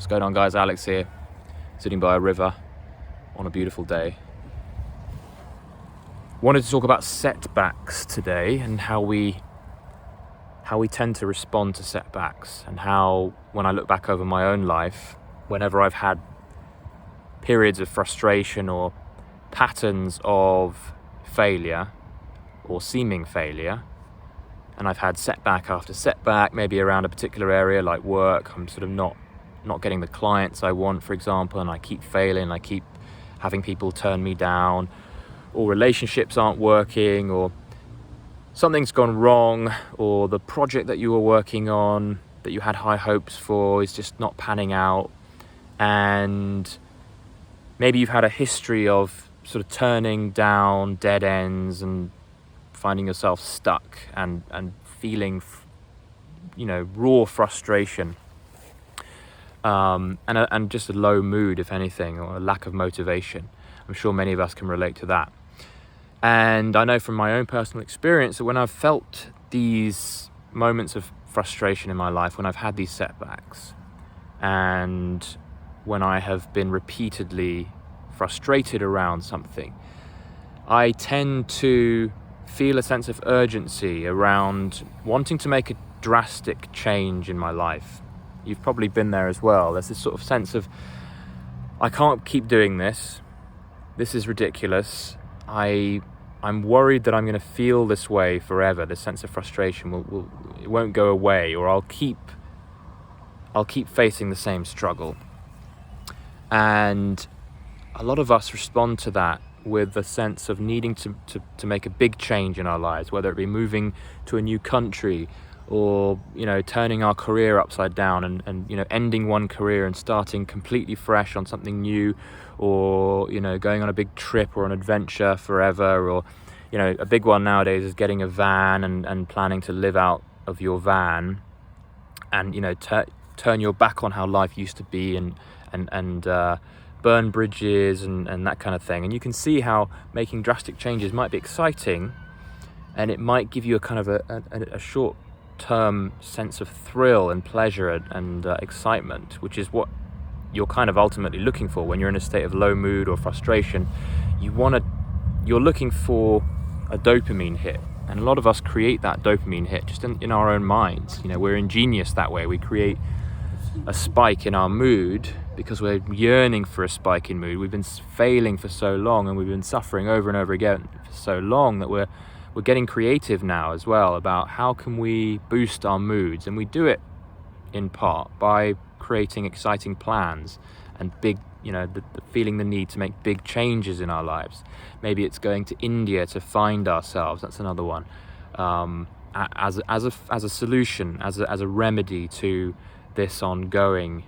What's going on, guys? Alex here, sitting by a river on a beautiful day. Wanted to talk about setbacks today and how we tend to respond to setbacks, and how, when I look back over my own life, whenever I've had periods of frustration or patterns of failure or seeming failure, and I've had setback after setback, maybe around a particular area like work, I'm sort of not getting the clients I want, for example, and I keep failing, I keep having people turn me down, or relationships aren't working, or something's gone wrong, or the project that you were working on that you had high hopes for is just not panning out, and maybe you've had a history of sort of turning down dead ends and finding yourself stuck and feeling raw frustration, and just a low mood, if anything, or a lack of motivation. I'm sure many of us can relate to that. And I know from my own personal experience that when I've felt these moments of frustration in my life, when I've had these setbacks, and when I have been repeatedly frustrated around something, I tend to feel a sense of urgency around wanting to make a drastic change in my life. You've probably been there as well. There's this sort of sense of, I can't keep doing this. This is ridiculous. I'm worried that I'm going to feel this way forever. This sense of frustration it won't go away, or I'll keep facing the same struggle. And a lot of us respond to that with the sense of needing to make a big change in our lives, whether it be moving to a new country, or turning our career upside down and ending one career and starting completely fresh on something new, or going on a big trip or an adventure forever, or a big one nowadays is getting a van and planning to live out of your van, and turn your back on how life used to be and burn bridges and that kind of thing. And you can see how making drastic changes might be exciting, and it might give you a kind of a short term sense of thrill and pleasure and excitement, which is what you're kind of ultimately looking for when you're in a state of low mood or frustration. You're looking for a dopamine hit, and a lot of us create that dopamine hit just in our own minds. We're ingenious that way. We create a spike in our mood because we're yearning for a spike in mood. We've been failing for so long, and we've been suffering over and over again for so long, that we're getting creative now as well about how can we boost our moods. And we do it in part by creating exciting plans and big, feeling the need to make big changes in our lives. Maybe it's going to India to find ourselves. That's another one. As a solution, as a remedy to this ongoing,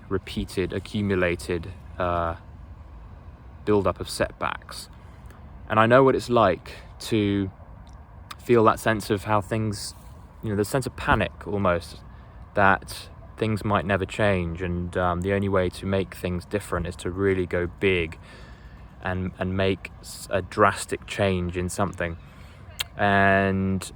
repeated, accumulated build-up of setbacks. And I know what it's like to feel that sense of how things, the sense of panic almost, that things might never change, and the only way to make things different is to really go big and make a drastic change in something. And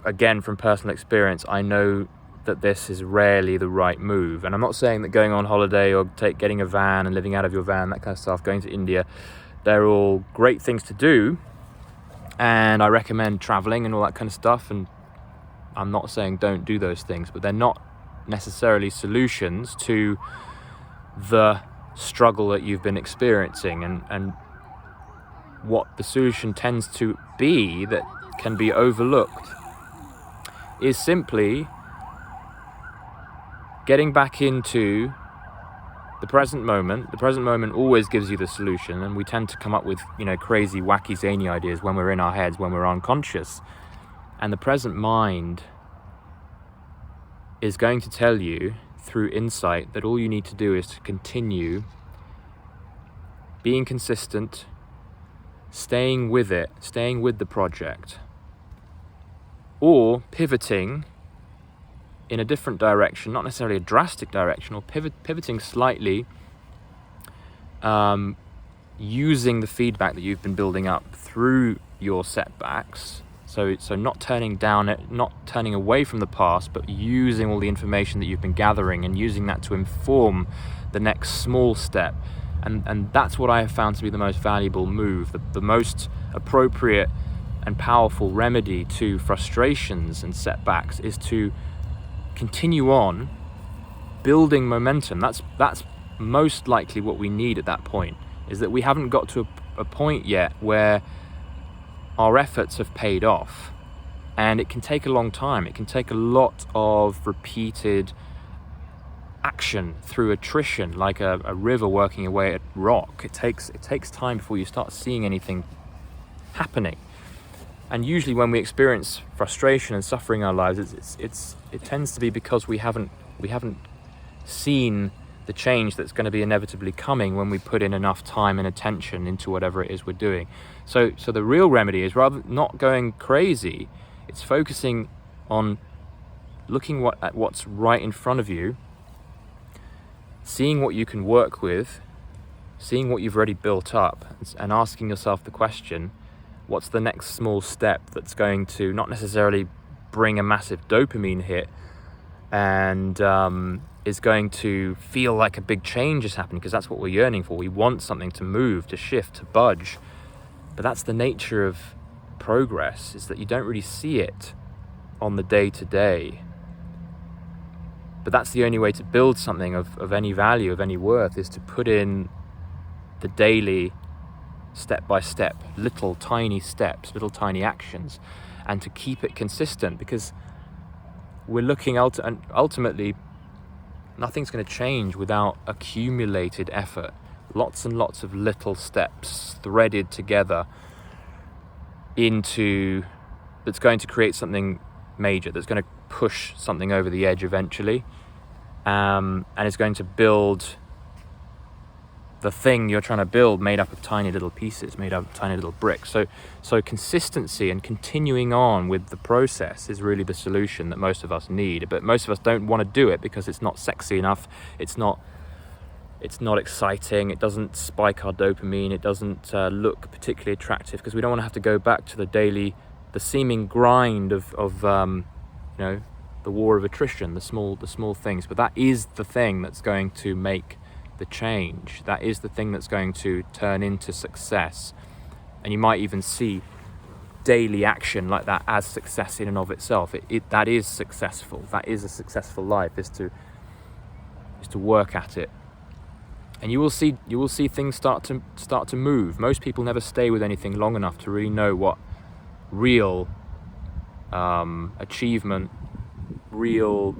again, from personal experience, I know that this is rarely the right move. And I'm not saying that going on holiday or getting a van and living out of your van, that kind of stuff, going to India, they're all great things to do, and I recommend traveling and all that kind of stuff, and I'm not saying don't do those things, but they're not necessarily solutions to the struggle that you've been experiencing. And what the solution tends to be, that can be overlooked, is simply getting back into the present moment. The present moment always gives you the solution, and we tend to come up with crazy, wacky, zany ideas when we're in our heads, when we're unconscious. And the present mind is going to tell you through insight that all you need to do is to continue being consistent, staying with it, staying with the project, or pivoting in a different direction, not necessarily a drastic direction, or pivoting slightly, using the feedback that you've been building up through your setbacks, So not turning down it, not turning away from the past, but using all the information that you've been gathering and using that to inform the next small step. And that's what I have found to be the most valuable move, the most appropriate and powerful remedy to frustrations and setbacks is to continue on building momentum. That's most likely what we need at that point, is that we haven't got to a point yet where our efforts have paid off. And it can take a long time. It can take a lot of repeated action through attrition, like a river working away at rock. It takes time before you start seeing anything happening. And usually when we experience frustration and suffering in our lives, it tends to be because we haven't seen the change that's going to be inevitably coming when we put in enough time and attention into whatever it is we're doing. So the real remedy is rather not going crazy. It's focusing on looking at what's right in front of you, seeing what you can work with, seeing what you've already built up, and asking yourself the question, what's the next small step that's going to not necessarily bring a massive dopamine hit and is going to feel like a big change is happening, because that's what we're yearning for. We want something to move, to shift, to budge. But that's the nature of progress, is that you don't really see it on the day-to-day. But that's the only way to build something of any value, of any worth, is to put in the daily, step-by-step, little tiny steps, little tiny actions, and to keep it consistent, because we're looking ultimately, nothing's going to change without accumulated effort. Lots and lots of little steps threaded together that's going to create something major, that's going to push something over the edge eventually, and is going to build the thing you're trying to build, made up of tiny little pieces, made up of tiny little bricks. So consistency and continuing on with the process is really the solution that most of us need. But most of us don't want to do it because it's not sexy enough, it's not exciting, it doesn't spike our dopamine, it doesn't look particularly attractive, because we don't want to have to go back to the seeming grind of the war of attrition, the small things. But that is the thing that's going to make the change. That is the thing that's going to turn into success. And you might even see daily action like that as success in and of itself. That is successful. That is a successful life, is to work at it. And you will see things start to move. Most people never stay with anything long enough to really know what real achievement, real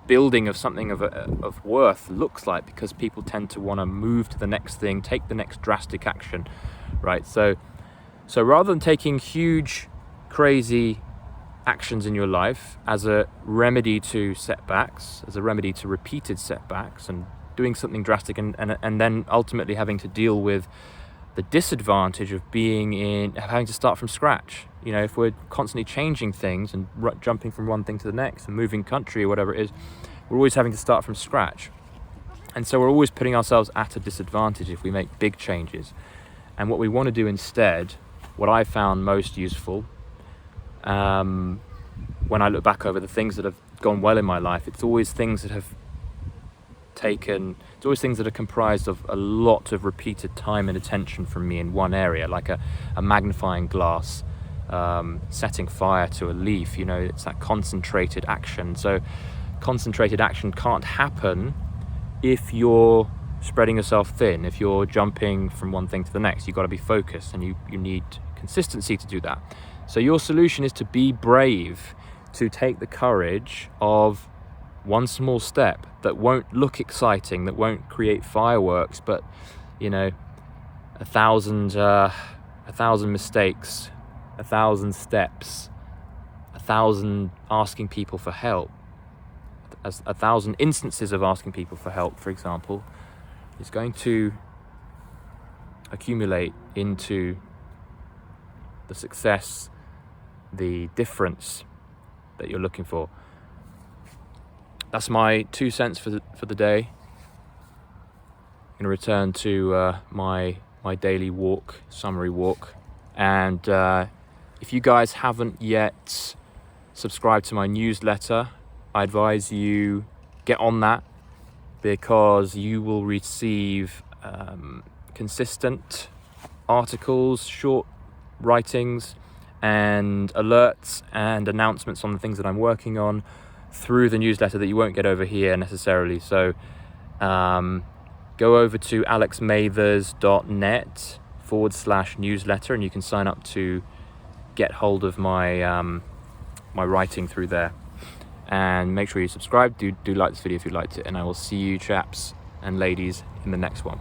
building of something of worth looks like, because people tend to want to move to the next thing, take the next drastic action, right? So rather than taking huge, crazy actions in your life as a remedy to setbacks, as a remedy to repeated setbacks, and doing something drastic and then ultimately having to deal with the disadvantage of having to start from scratch. If we're constantly changing things and jumping from one thing to the next and moving country or whatever it is, we're always having to start from scratch. And so we're always putting ourselves at a disadvantage if we make big changes. And what we want to do instead, what I found most useful, when I look back over the things that have gone well in my life, it's always things that are comprised of a lot of repeated time and attention from me in one area, like a magnifying glass, setting fire to a leaf. It's that concentrated action. So concentrated action can't happen if you're spreading yourself thin, if you're jumping from one thing to the next. You've got to be focused, and you need consistency to do that. So your solution is to be brave, to take the courage of one small step that won't look exciting, that won't create fireworks, but 1,000 mistakes, 1,000 steps, 1,000 asking people for help, 1,000 instances of asking people for help, for example, is going to accumulate into the success, the difference that you're looking for. That's my 2 cents for the day. I'm going to return to my daily walk, summary walk, and If you guys haven't yet subscribed to my newsletter, I advise you get on that, because you will receive consistent articles, short writings, and alerts and announcements on the things that I'm working on through the newsletter that you won't get over here necessarily. So go over to alexmathers.net/newsletter and you can sign up to get hold of my my writing through there. And make sure you subscribe. Do like this video if you liked it, and I will see you chaps and ladies in the next one.